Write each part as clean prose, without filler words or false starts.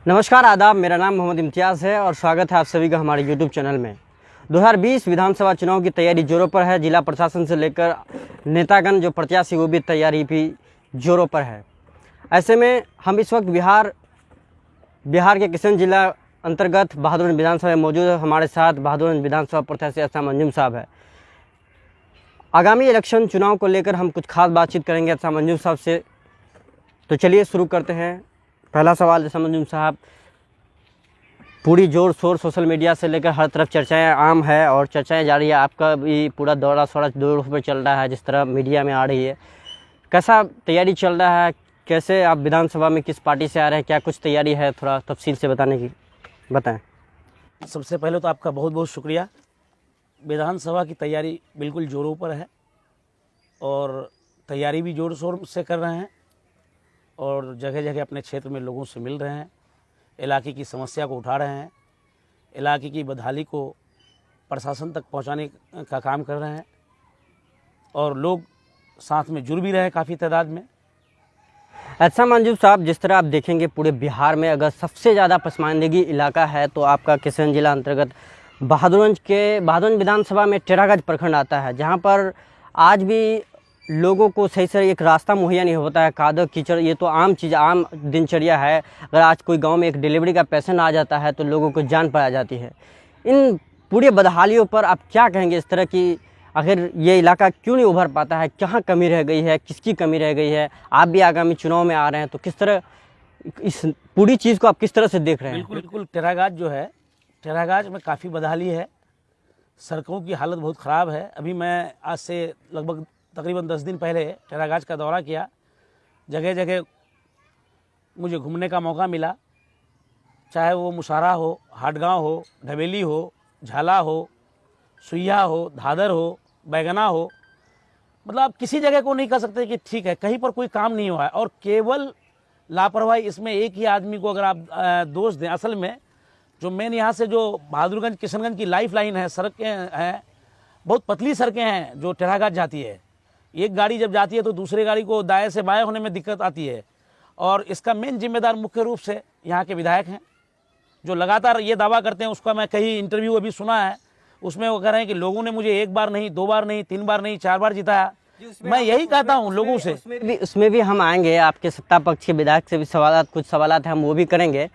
नमस्कार आदाब, मेरा नाम मोहम्मद इम्तियाज़ है और स्वागत है आप सभी का हमारे यूट्यूब चैनल में। 2020 विधानसभा चुनाव की तैयारी जोरों पर है। जिला प्रशासन से लेकर नेतागण जो प्रत्याशी वो भी तैयारी भी जोरों पर है। ऐसे में हम इस वक्त बिहार के किशन जिला अंतर्गत बहादुरगंज विधानसभा में मौजूद है। हमारे साथ बहादुरगंज विधानसभा प्रत्याशी अहसान मंजूम साहब है। आगामी इलेक्शन चुनाव को लेकर हम कुछ खास बातचीत करेंगे अहसान मंजूम साहब से। तो चलिए शुरू करते हैं। पहला सवाल अहसान मंजूम साहब, पूरी जोर शोर सोशल मीडिया से लेकर हर तरफ चर्चाएं आम है और चर्चाएं जारी है। आपका भी पूरा दौरा सोरा जोरों पर चल रहा है, जिस तरह मीडिया में आ रही है। कैसा तैयारी चल रहा है? कैसे आप विधानसभा में किस पार्टी से आ रहे हैं? क्या कुछ तैयारी है? थोड़ा तफसील से बताएं। सबसे पहले तो आपका बहुत बहुत शुक्रिया। विधानसभा की तैयारी बिल्कुल जोरों पर है और तैयारी भी जोर शोर से कर रहे हैं और जगह जगह अपने क्षेत्र में लोगों से मिल रहे हैं, इलाके की समस्या को उठा रहे हैं, इलाके की बदहाली को प्रशासन तक पहुंचाने का काम कर रहे हैं और लोग साथ में जुड़ भी रहे हैं काफ़ी तादाद में। अहसान मंजूम साहब, जिस तरह आप देखेंगे पूरे बिहार में अगर सबसे ज़्यादा पसमानदगी इलाका है तो आपका किशन जिला अंतर्गत बहादुरगंज विधानसभा में टेरागंज प्रखंड आता है, जहाँ पर आज भी लोगों को सही से एक रास्ता मुहैया नहीं होता है। कादव कीचड़ ये तो आम चीज़, आम दिनचर्या है। अगर आज कोई गांव में एक डिलीवरी का पेशेंट आ जाता है तो लोगों को जान पड़ जाती है। इन पूरे बदहालियों पर आप क्या कहेंगे? इस तरह की आखिर ये इलाका क्यों नहीं उभर पाता है? कहाँ कमी रह गई है? किसकी कमी रह गई है? आप भी आगामी चुनाव में आ रहे हैं तो किस तरह इस पूरी चीज़ को आप किस तरह से देख रहे हैं? बिल्कुल टेरागाज जो है, टेरागाज में काफ़ी बदहाली है। सड़कों की हालत बहुत ख़राब है। अभी मैं आज से लगभग तकरीबन 10 दिन पहले टेरागाज का दौरा किया। जगह जगह मुझे घूमने का मौका मिला, चाहे वो मुशारा हो, हाटगांव हो, ढबेली हो, झाला हो, सुइया हो, धादर हो, बैगना हो। मतलब आप किसी जगह को नहीं कह सकते कि ठीक है, कहीं पर कोई काम नहीं हुआ है। और केवल लापरवाही इसमें एक ही आदमी को अगर आप दोष दें। असल में जो मेन यहाँ से जो बहादुरगंज किशनगंज की लाइफ लाइन है, सड़कें हैं, बहुत पतली सड़कें हैं जो टेरागाज जाती है। एक गाड़ी जब जाती है तो दूसरी गाड़ी को दाएं से बाएं होने में दिक्कत आती है और इसका मेन जिम्मेदार मुख्य रूप से यहाँ के विधायक हैं, जो लगातार ये दावा करते हैं। उसका मैं कई इंटरव्यू अभी सुना है, उसमें वो कह रहे हैं कि लोगों ने मुझे एक बार नहीं, 2 बार नहीं, 3 बार नहीं, 4 बार जिताया। मैं यही कहता हूँ लोगों से। उसमें भी हम आएंगे, आपके सत्ता पक्ष के विधायक से भी कुछ सवालात हैं, हम वो भी करेंगे,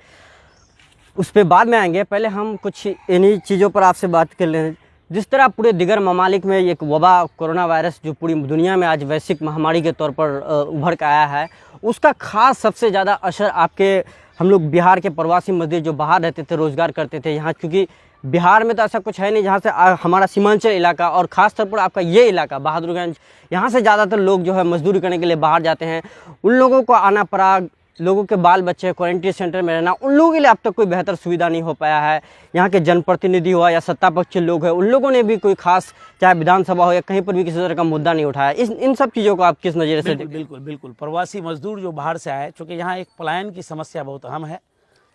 उस पर बाद में आएंगे। पहले हम कुछ इन्हीं चीज़ों पर आपसे बात कर लें। जिस तरह पूरे दिगर ममालिक में एक वबा कोरोना वायरस जो पूरी दुनिया में आज वैश्विक महामारी के तौर पर उभर कर आया है, उसका खास सबसे ज़्यादा असर हम लोग बिहार के प्रवासी मजदूर जो बाहर रहते थे, रोज़गार करते थे यहाँ, क्योंकि बिहार में तो ऐसा कुछ है नहीं जहाँ से हमारा सीमांचल इलाका और ख़ास तौर पर आपका ये इलाका बहादुरगंज, यहाँ से ज़्यादातर लोग जो है मजदूरी करने के लिए बाहर जाते हैं। उन लोगों को आना पड़ा, लोगों के बाल बच्चे क्वारंटीन सेंटर में रहना, उन लोगों के लिए अब तक कोई बेहतर सुविधा नहीं हो पाया है। यहाँ के जनप्रतिनिधि हुआ या सत्ता पक्ष के लोग हैं, उन लोगों ने भी कोई खास, चाहे विधानसभा हो या कहीं पर भी किसी तरह का मुद्दा नहीं उठाया। इन सब चीज़ों को आप किस नज़रिए से? बिल्कुल प्रवासी मजदूर जो बाहर से आए, चूँकि यहाँ एक पलायन की समस्या बहुत अहम है,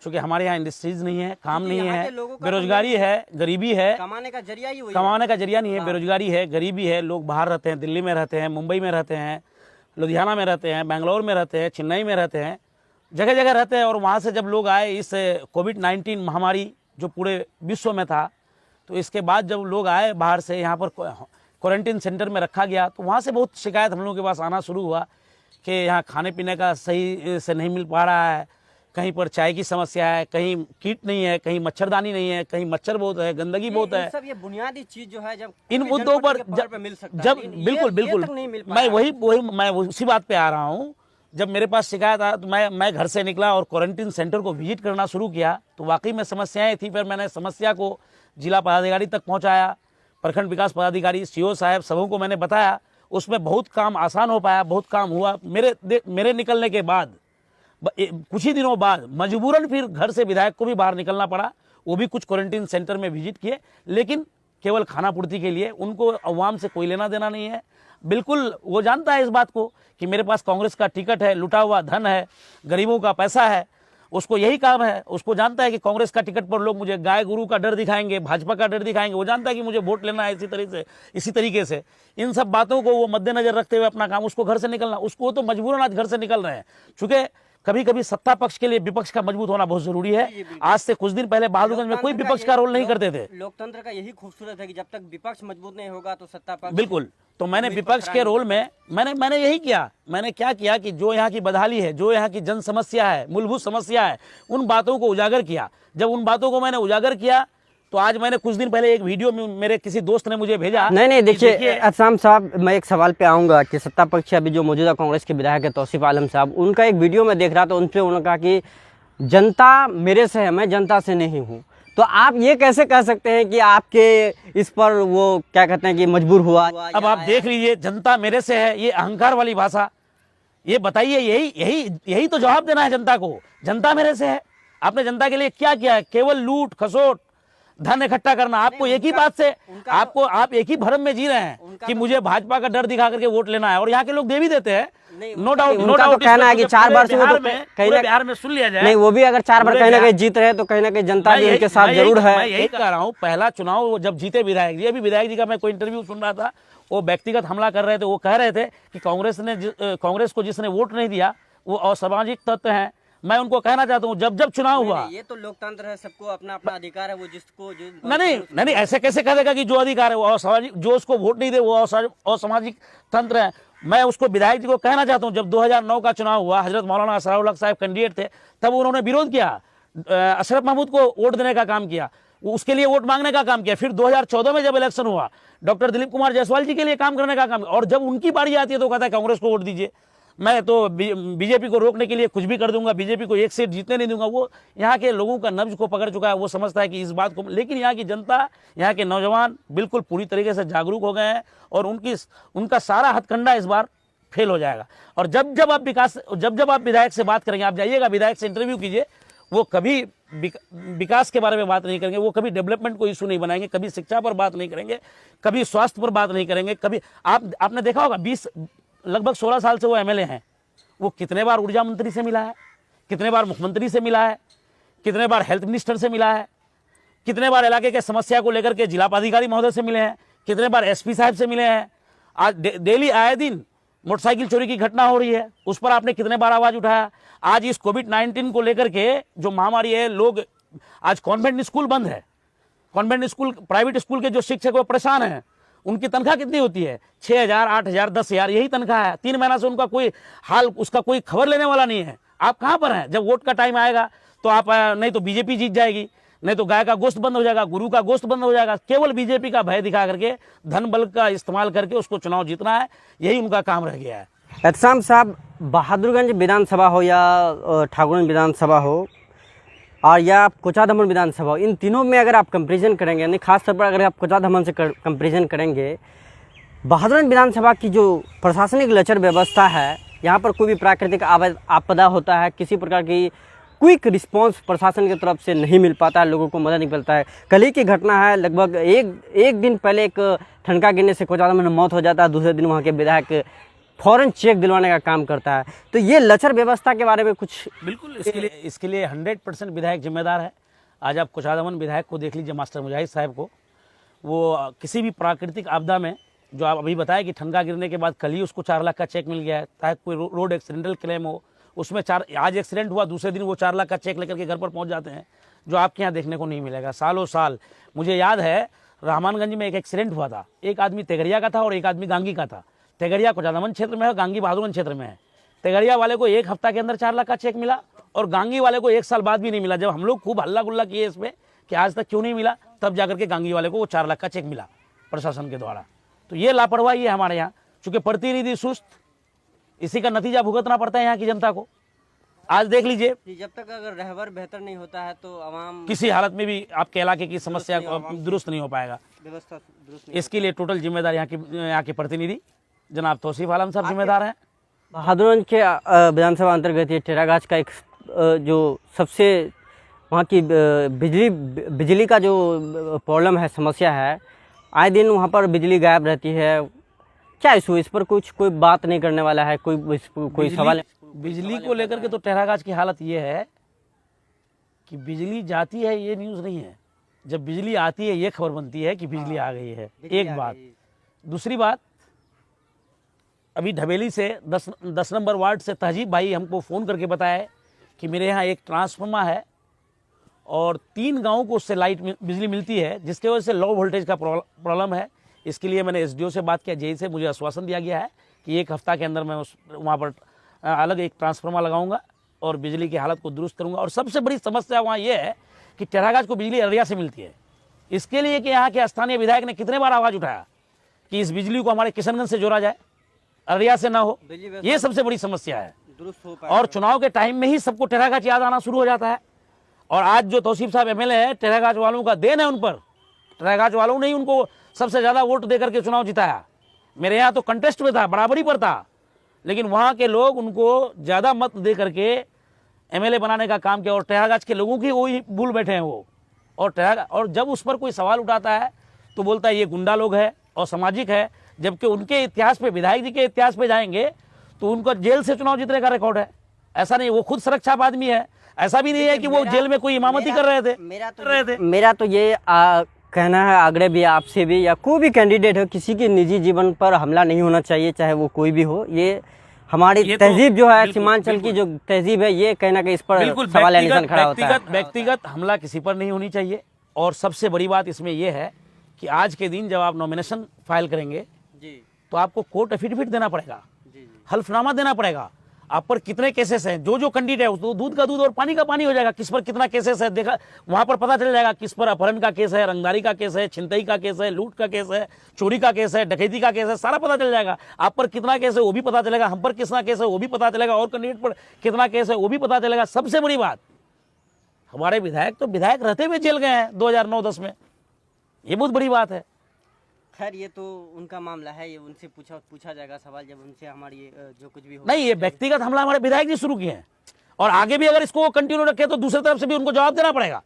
चूँकि हमारे यहाँ इंडस्ट्रीज नहीं है, काम नहीं है, बेरोजगारी है, गरीबी है, कमाने का जरिया नहीं है, बेरोजगारी है, गरीबी है। लोग बाहर रहते हैं, दिल्ली में रहते हैं, मुंबई में रहते हैं, लुधियाना में रहते हैं, बेंगलोर में रहते हैं, चेन्नई में रहते हैं, जगह जगह रहते हैं। और वहाँ से जब लोग आए, इस कोविड-19 महामारी जो पूरे विश्व में था, तो इसके बाद जब लोग आए बाहर से, यहाँ पर क्वारंटीन सेंटर में रखा गया, तो वहाँ से बहुत शिकायत हम लोगों के पास आना शुरू हुआ कि यहाँ खाने पीने का सही से नहीं मिल पा रहा है, कहीं पर चाय की समस्या है, कहीं कीट नहीं है, कहीं मच्छरदानी नहीं है, कहीं मच्छर बहुत है, गंदगी बहुत है। सब ये बुनियादी चीज जो है जब इन मुद्दों पर जब बिल्कुल मैं उसी बात पे आ रहा हूँ। जब मेरे पास शिकायत आया तो मैं घर से निकला और क्वारंटीन सेंटर को विजिट करना शुरू किया, तो वाकई में समस्याएं थी। फिर मैंने समस्या को जिला पदाधिकारी तक पहुंचाया, प्रखंड विकास पदाधिकारी, सीओ साहब, सबों को मैंने बताया। उसमें बहुत काम आसान हो पाया, बहुत काम हुआ। मेरे निकलने के बाद कुछ ही दिनों बाद मजबूरन फिर घर से विधायक को भी बाहर निकलना पड़ा। वो भी कुछ क्वारंटीन सेंटर में विजिट किए, लेकिन केवल खाना पूर्ति के लिए। उनको अवाम से कोई लेना देना नहीं है। बिल्कुल वो जानता है इस बात को कि मेरे पास कांग्रेस का टिकट है, लुटा हुआ धन है, गरीबों का पैसा है, उसको यही काम है। उसको जानता है कि कांग्रेस का टिकट पर लोग मुझे गाय गुरु का डर दिखाएंगे, भाजपा का डर दिखाएंगे। वो जानता है कि मुझे वोट लेना है इसी तरीके से। इन सब बातों को वो मद्देनजर रखते हुए अपना काम, उसको घर से निकलना, उसको तो मजबूरन आज घर से निकल रहे हैं। चूँकि कभी कभी सत्ता पक्ष के लिए विपक्ष का मजबूत होना बहुत जरूरी है। आज से कुछ दिन पहले बहादुरगंज में कोई विपक्ष का रोल नहीं करते थे। लोकतंत्र का यही खूबसूरत है कि जब तक विपक्ष मजबूत नहीं होगा तो सत्ता पक्ष बिल्कुल। तो मैंने विपक्ष के रोल में मैंने यही किया। मैंने क्या किया कि जो यहाँ की बदहाली है, जो यहाँ की जन समस्या है, मूलभूत समस्या है, उन बातों को उजागर किया। जब उन बातों को मैंने उजागर किया तो आज मैंने कुछ दिन पहले एक वीडियो में मेरे किसी दोस्त ने मुझे भेजा। नहीं देखिए अहसाम साहब, मैं एक सवाल पे आऊंगा कि सत्ता पक्ष अभी जो मौजूदा कांग्रेस के विधायक है तौसीफ आलम साहब, उनका एक वीडियो में देख रहा था, उनपे उन्होंने कहा कि जनता मेरे से है, मैं जनता से नहीं हूँ। तो आप ये कैसे कह सकते हैं कि आपके इस पर वो क्या कहते हैं कि मजबूर हुआ? अब आप देख लीजिए, जनता मेरे से है, ये अहंकार वाली भाषा। ये बताइए, यही तो जवाब देना है जनता को। जनता मेरे से है। आपने जनता के लिए क्या किया है? केवल लूट खसोट, धन इकट्ठा करना। आपको एक ही बात से आप एक ही भ्रम में जी रहे हैं कि मुझे भाजपा का डर दिखा करके वोट लेना है, और यहाँ के लोग दे भी देते हैं। नो डाउट कहना है कि 4 बार से वो तो कहीं बिहार में सुन लिया जाए। नहीं, वो भी अगर 4 बार कहीं ना कहीं जीत रहे तो कहीं ना कहीं जनता भी उनके साथ जरूर है। मैं यही कह रहा हूँ, पहला चुनाव जब जीते विधायक जी, अभी विधायक जी का मैं कोई इंटरव्यू सुन रहा था, वो व्यक्तिगत हमला कर रहे थे। वो कह रहे थे कि कांग्रेस को जिसने वोट नहीं दिया वो असामाजिक तत्व है। मैं उनको कहना चाहता हूँ, जब चुनाव हुआ, ये तो लोकतंत्र है, सबको अपना अपना अधिकार है, वो जिसको नहीं ऐसे कैसे कह देगा कि जो अधिकार है वो असामाजिक, जो उसको वोट नहीं दे वो असामाजिक तंत्र है। मैं उसको विधायक जी को कहना चाहता हूँ, जब 2009 का चुनाव हुआ, हजरत मौलाना असराउल हक साहब कैंडिडेट थे, तब उन्होंने विरोध किया, अशरफ महमूद को वोट देने का काम किया, उसके लिए वोट मांगने का काम किया। फिर 2014 में जब इलेक्शन हुआ, डॉक्टर दिलीप कुमार जायसवाल जी के लिए काम करने का काम किया, और जब उनकी बारी आती है तो कहता है कांग्रेस को वोट दीजिए। मैं तो बीजेपी को रोकने के लिए कुछ भी कर दूंगा, बीजेपी को एक सीट जीतने नहीं दूंगा। वो यहाँ के लोगों का नब्ज को पकड़ चुका है, वो समझता है कि इस बात को। लेकिन यहाँ की जनता, यहाँ के नौजवान बिल्कुल पूरी तरीके से जागरूक हो गए हैं, और उनका सारा हथकंडा इस बार फेल हो जाएगा। और जब आप विधायक से बात करेंगे, आप जाइएगा विधायक से इंटरव्यू कीजिए, वो कभी विकास के बारे में बात नहीं करेंगे, वो कभी डेवलपमेंट को इशू नहीं बनाएंगे, कभी शिक्षा पर बात नहीं करेंगे, कभी स्वास्थ्य पर बात नहीं करेंगे, कभी आपने देखा होगा लगभग 16 साल से वो एमएलए हैं, वो कितने बार ऊर्जा मंत्री से मिला है, कितने बार मुख्यमंत्री से मिला है, कितने बार हेल्थ मिनिस्टर से मिला है, कितने बार इलाके के समस्या को लेकर के जिला पदाधिकारी महोदय से मिले हैं, कितने बार एसपी साहब से मिले हैं। आज डेली आए दिन मोटरसाइकिल चोरी की घटना हो रही है, उस पर आपने कितने बार आवाज उठाया। आज इस कोविड-19 को लेकर के जो महामारी है, लोग आज कॉन्वेंट स्कूल बंद है, कॉन्वेंट स्कूल, प्राइवेट स्कूल के जो शिक्षक वो परेशान हैं। उनकी तनख्वाह कितनी होती है? 6,000, 8,000, 10,000, यही तनख्वाह है। 3 महीना से उनका कोई हाल, उसका कोई खबर लेने वाला नहीं है। आप कहाँ पर हैं? जब वोट का टाइम आएगा तो आप नहीं तो बीजेपी जीत जाएगी, नहीं तो गाय का गोश्त बंद हो जाएगा, गुरु का गोश्त बंद हो जाएगा। केवल बीजेपी का भय दिखा करके, धन बल का इस्तेमाल करके उसको चुनाव जीतना है, यही उनका काम रह गया है। एहसाम साहब, बहादुरगंज विधानसभा हो या ठाकुरगंज विधानसभा हो और या कोचाधामन विधानसभा हो, इन तीनों में अगर आप कंपैरिजन करेंगे, यानी खासतौर पर अगर आप कोचाधामन से कंपैरिजन करेंगे, बहादुरगंज विधानसभा की जो प्रशासनिक लचर व्यवस्था है, यहाँ पर कोई भी प्राकृतिक आपदा होता है, किसी प्रकार की क्विक रिस्पांस प्रशासन की तरफ से नहीं मिल पाता है, लोगों को मदद नहीं मिलता है। कल ही की घटना है, लगभग एक दिन पहले एक ठनका गिरने से कोचाधामन में मौत हो जाता है, दूसरे दिन वहाँ के विधायक फौरन चेक दिलवाने का काम करता है। तो ये लचर व्यवस्था के बारे में कुछ बिल्कुल, इसके लिए 100% विधायक जिम्मेदार है। आज आप कोचाधामन विधायक को देख लीजिए, मास्टर मुजाहिद साहब को, वो किसी भी प्राकृतिक आपदा में, जो आप अभी बताया कि ठनका गिरने के बाद कल ही उसको 4 लाख का चेक मिल गया है, ताकि कोई रोड एक्सीडेंटल क्लेम हो, उसमें आज एक्सीडेंट हुआ, दूसरे दिन वो 4 लाख का चेक लेकर के घर पर पहुंच जाते हैं, जो आपके यहाँ देखने को नहीं मिलेगा सालों साल। मुझे याद है रहमानगंज में एक एक्सीडेंट हुआ था, एक आदमी तेगड़िया का था और एक आदमी गांगी का था। तेगड़िया कोचाधामन क्षेत्र में है, गांगी बहादुरगंज क्षेत्र में है। तेगड़िया वाले को 1 हफ्ता के अंदर 4 लाख का चेक मिला, और गांगी वाले को 1 साल बाद भी नहीं मिला। जब हम लोग खूब हल्ला गुल्ला किए इस पर कि आज तक क्यों नहीं मिला, तब जाकर के गांगी वाले को वो 4 लाख का चेक मिला प्रशासन के द्वारा। तो ये लापरवाही है हमारे यहाँ, चूंकि प्रतिनिधि सुस्त, इसी का नतीजा भुगतना पड़ता है यहाँ की जनता को। आज देख लीजिए, जब तक अगर रहबर बेहतर नहीं होता है तो आवाम किसी हालत में भी आपके इलाके की समस्या दुरुस्त नहीं हो पाएगा, व्यवस्था दुरुस्त। इसके लिए टोटल जिम्मेदार यहाँ के प्रतिनिधि जनाब तौसीफ आलम साहब जिम्मेदार हैं। बहादुरगंज के विधानसभा अंतर्गत ये टेरागाछ का एक जो सबसे वहाँ की बिजली का जो प्रॉब्लम है, समस्या है, आए दिन वहाँ पर बिजली गायब रहती है। क्या इस पर कोई बात नहीं करने वाला है? कोई सवाल? बिजली को लेकर के तो टेरागाछ की हालत ये है कि बिजली जाती है ये न्यूज़ नहीं है, जब बिजली आती है ये खबर बनती है कि बिजली आ गई है। एक बात। दूसरी बात, अभी ढबेली से 10 नंबर वार्ड से तहजीब भाई हमको फ़ोन करके बताया है कि मेरे यहाँ एक ट्रांसफार्मर है और 3 गाँव को उससे बिजली मिलती है, जिसके वजह से लो वोल्टेज का प्रॉब्लम है। इसके लिए मैंने एसडीओ से बात किया, जेई से मुझे आश्वासन दिया गया है कि 1 हफ्ता के अंदर मैं वहाँ पर अलग एक ट्रांसफार्मर लगाऊंगा और बिजली की हालत को दुरुस्त करूंगा। और सबसे बड़ी समस्या वहाँ ये है कि टेरागाज को बिजली अररिया से मिलती है। इसके लिए कि यहाँ के स्थानीय विधायक ने कितने बार आवाज़ उठाया कि इस बिजली को हमारे किशनगंज से जोड़ा जाए, अररिया से ना हो। ये सबसे बड़ी समस्या है। और चुनाव के टाइम में ही सबको टेरागाज याद आना शुरू हो जाता है। और आज जो तौसीफ साहब एमएलए है, टेरागाज वालों का देन है उन पर। टेरागाज वालों ने ही उनको सबसे ज़्यादा वोट देकर के चुनाव जिताया। मेरे यहाँ तो कंटेस्ट में था, बराबरी पर था, लेकिन वहाँ के लोग उनको ज़्यादा मत दे करके एमएलए बनाने का काम किया। और टेरागाज के लोगों की वही भूल बैठे हैं वो। और जब उस पर कोई सवाल उठाता है तो बोलता है ये गुंडा लोग है और सामाजिक है, जबकि उनके इतिहास पे, विधायक जी के इतिहास पे जाएंगे तो उनका जेल से चुनाव जीतने का रिकॉर्ड है। ऐसा नहीं, वो खुद सुरक्षा आदमी है। ऐसा भी नहीं है कि वो जेल में कोई इमामती कर रहे थे। मेरा तो ये कहना है आग्रह भी आपसे भी, या कोई भी कैंडिडेट हो, किसी के निजी जीवन पर हमला नहीं होना चाहिए, चाहे वो कोई भी हो। ये हमारी तहजीब जो है, सीमांचल की जो तहजीब है, ये कहना कि इस पर सवाल निशान खड़ा होता है। व्यक्तिगत हमला किसी पर नहीं होनी चाहिए। और सबसे बड़ी बात इसमें यह है कि आज के दिन जब आप नॉमिनेशन फाइल करेंगे तो आपको कोर्ट एफिडेविट देना पड़ेगा, हल्फनामा देना पड़ेगा। आप पर कितने केसेस हैं, जो कैंडिडेट है उसको दूध का दूध और पानी का पानी हो जाएगा। किस पर कितना केसेस है देखा, वहां पर पता चल जाएगा। किस पर अपहरण का केस है, रंगदारी का केस है, छिनतई का केस है, लूट का केस है, चोरी का केस है, डकैती का केस है, सारा पता चल जाएगा। आप पर कितना केस है वो भी पता चलेगा, हम पर कितना केस है वो भी पता चलेगा, और कैंडिडेट पर कितना केस है वो भी पता चलेगा। सबसे बड़ी बात, हमारे विधायक तो विधायक रहते हुए जेल गए हैं 2009-10 में। ये बहुत बड़ी बात है। खैर ये तो उनका मामला है, ये उनसे पूछा जाएगा सवाल जब उनसे हमारी जो कुछ भी हो। नहीं, ये व्यक्तिगत हमला हमारे विधायक जी शुरू किए हैं और आगे भी अगर इसको कंटिन्यू रखे तो दूसरी तरफ से भी उनको जवाब देना पड़ेगा।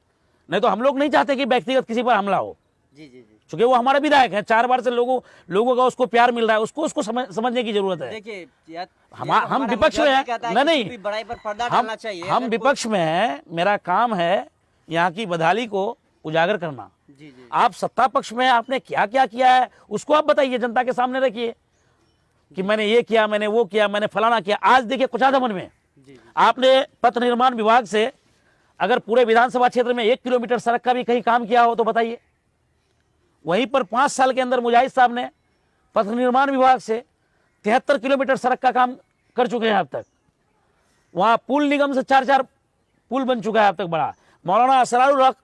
नहीं तो हम लोग नहीं चाहते कि व्यक्तिगत किसी पर हमला हो। जी जी जी, क्योंकि वो हमारे विधायक है, 4 बार से लोगों का उसको प्यार मिल रहा है, उसको समझने की जरूरत है। देखिए हम विपक्ष में हैं, नहीं बड़ाई पर पर्दा डालना चाहिए। हम विपक्ष में हैं, मेरा काम है यहाँ की बदहाली को उजागर करना। जी जी, आप सत्ता पक्ष में आपने क्या क्या किया है उसको आप बताइए, जनता के सामने रखिए कि मैंने ये किया, मैंने वो किया, मैंने फलाना किया। आज देखिए कुचाधामन में आपने पथ निर्माण विभाग से अगर पूरे विधानसभा क्षेत्र में 1 किलोमीटर सड़क का भी कहीं काम किया हो तो बताइए। वहीं पर 5 साल के अंदर मुजाहिद साहब ने पथ निर्माण विभाग से 73 किलोमीटर सड़क का काम कर चुके हैं अब तक। वहाँ पुल निगम से 4 पुल बन चुका है अब तक बड़ा। मौलाना असरारुल हक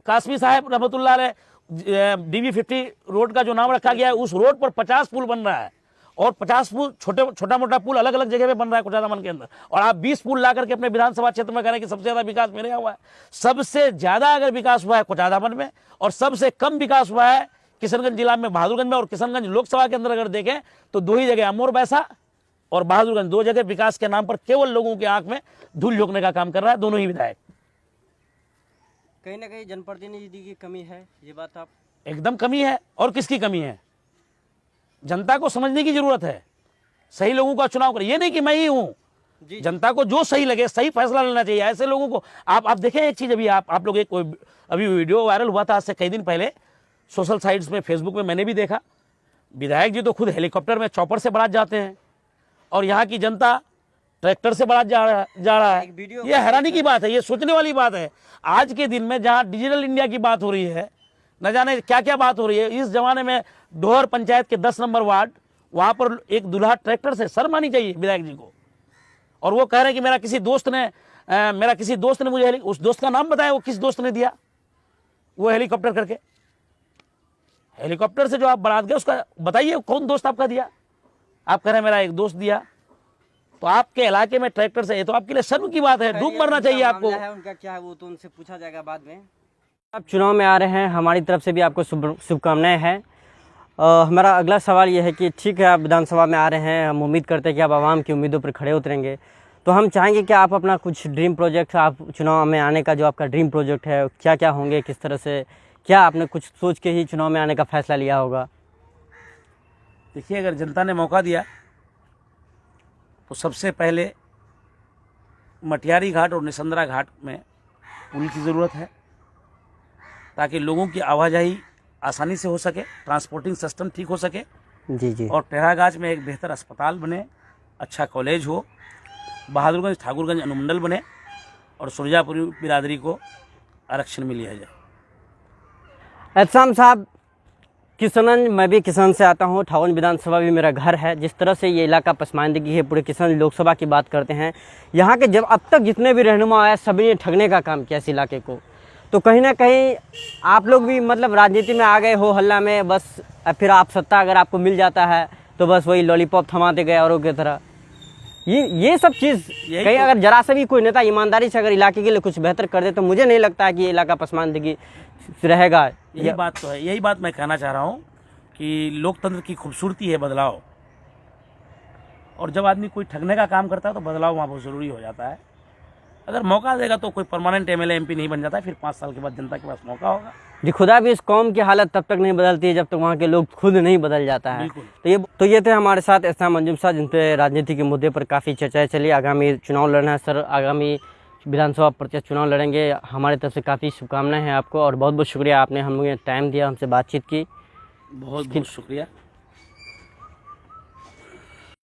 कासमी साहब रहमतुल्लाह अलैह DB50 रोड का जो नाम रखा गया है, उस रोड पर 50 पुल बन रहा है और 50 पुल छोटा मोटा पुल अलग अलग जगह पे बन रहा है कुचाधामन के अंदर। और आप 20 पुल ला करके अपने विधानसभा क्षेत्र में कह रहे हैं कि सबसे ज्यादा विकास मेरे यहाँ हुआ है। सबसे ज्यादा अगर विकास हुआ है कुचाधामन में और सबसे कम विकास हुआ है किशनगंज जिला में, बहादुरगंज में। और किशनगंज लोकसभा के अंदर अगर देखें तो 2 ही जगह, अमोर बैसा और बहादुरगंज, 2 जगह विकास के नाम पर केवल लोगों की आंख में धूल झोंकने का काम कर रहा है दोनों ही विधायक। कहीं ना कहीं जनप्रतिनिधि की कमी है, ये बात आप एकदम कमी है। और किसकी कमी है? जनता को समझने की जरूरत है। सही लोगों का चुनाव करें, ये नहीं कि मैं ही हूं। जनता को जो सही लगे सही फैसला लेना चाहिए। ऐसे लोगों को आप देखें एक चीज, अभी आप लोग एक अभी वीडियो वायरल हुआ था आज से कई दिन पहले सोशल साइट्स में, फेसबुक में, मैंने भी देखा। विधायक जी तो खुद हेलीकॉप्टर में, चॉपर से बारात जाते हैं और यहाँ की जनता ट्रैक्टर से बारात जा रहा है। ये हैरानी की बात है, ये सोचने वाली बात है। आज के दिन में जहाँ डिजिटल इंडिया की बात हो रही है, न जाने क्या क्या बात हो रही है। इस जमाने में डोहर पंचायत के 10 नंबर वार्ड, वहां पर एक दूल्हा ट्रैक्टर से, शर्म आनी चाहिए विधायक जी को। और वो कह रहे हैं कि मेरा किसी दोस्त ने मुझे, उस दोस्त का नाम बताया, वो किस दोस्त ने दिया वो हेलीकॉप्टर करके। हेलीकॉप्टर से जो आप बारात गए उसका बताइए कौन दोस्त आपका दिया। आप कह रहे हैं मेरा एक दोस्त दिया। तो आपके इलाके में ट्रैक्टर से, ये तो आपके लिए शर्म की बात है, डूब मरना चाहिए आपको। उनका क्या है वो तो उनसे पूछा जाएगा बाद में। आप चुनाव में आ रहे हैं, हमारी तरफ से भी आपको शुभकामनाएं हैं। हमारा अगला सवाल ये है कि ठीक है, आप विधानसभा में आ रहे हैं, हम उम्मीद करते हैं कि आप आवाम की उम्मीदों पर खड़े उतरेंगे। तो हम चाहेंगे कि आप अपना कुछ ड्रीम प्रोजेक्ट, आप चुनाव में आने का जो आपका ड्रीम प्रोजेक्ट है, क्या क्या होंगे, किस तरह से, क्या आपने कुछ सोच के ही चुनाव में आने का फैसला लिया होगा? देखिए, अगर जनता ने मौका दिया तो सबसे पहले मटियारी घाट और निसंद्रा घाट में पुल की ज़रूरत है ताकि लोगों की आवाजाही आसानी से हो सके, ट्रांसपोर्टिंग सिस्टम ठीक हो सके। जी जी। और टेरागाज में एक बेहतर अस्पताल बने, अच्छा कॉलेज हो, बहादुरगंज ठाकुरगंज अनुमंडल बने और सुरजापुरी बिरादरी को आरक्षण में लिया जाए। एहसाम साहब, किशनगंज, मैं भी किशनगंज से आता हूँ, ठाकुर विधानसभा भी मेरा घर है। जिस तरह से ये इलाका पसमानदगी है, पूरे किशनगंज लोकसभा की बात करते हैं, यहाँ के जब अब तक जितने भी रहनुमा आए सभी ने ठगने का काम किया इस इलाके को। तो कहीं ना कहीं आप लोग भी मतलब राजनीति में आ गए हो हल्ला में, बस फिर आप सत्ता अगर आपको मिल जाता है तो बस वही लॉलीपॉप थमाते गए औरों की तरह। ये सब चीज़ कहीं अगर जरा सा भी कोई नेता ईमानदारी से अगर इलाके के लिए कुछ बेहतर कर दे तो मुझे नहीं लगता है कि ये इलाका पसमानदगी रहेगा। यही बात तो है, यही बात मैं कहना चाह रहा हूँ कि लोकतंत्र की खूबसूरती है बदलाव, और जब आदमी कोई ठगने का काम करता है तो बदलाव वहाँ बहुत ज़रूरी हो जाता है। अगर मौका देगा तो कोई परमानेंट एमएलए एमपी नहीं बन जाता है, फिर 5 साल के बाद जनता के पास मौका होगा। जी, खुदा भी इस कौम की हालत तब तक नहीं बदलती है जब तक वहाँ के लोग खुद नहीं बदल जाता है। तो ये थे हमारे साथ एहसान मंजूम साहब, जिन पे राजनीति के मुद्दे पर काफ़ी चर्चाएं चली। आगामी चुनाव लड़ना है सर, आगामी विधानसभा प्रत्याशी चुनाव लड़ेंगे, हमारी तरफ से काफ़ी शुभकामनाएं हैं आपको, और बहुत बहुत शुक्रिया आपने हमें टाइम दिया, हमसे बातचीत की। बहुत बहुत शुक्रिया।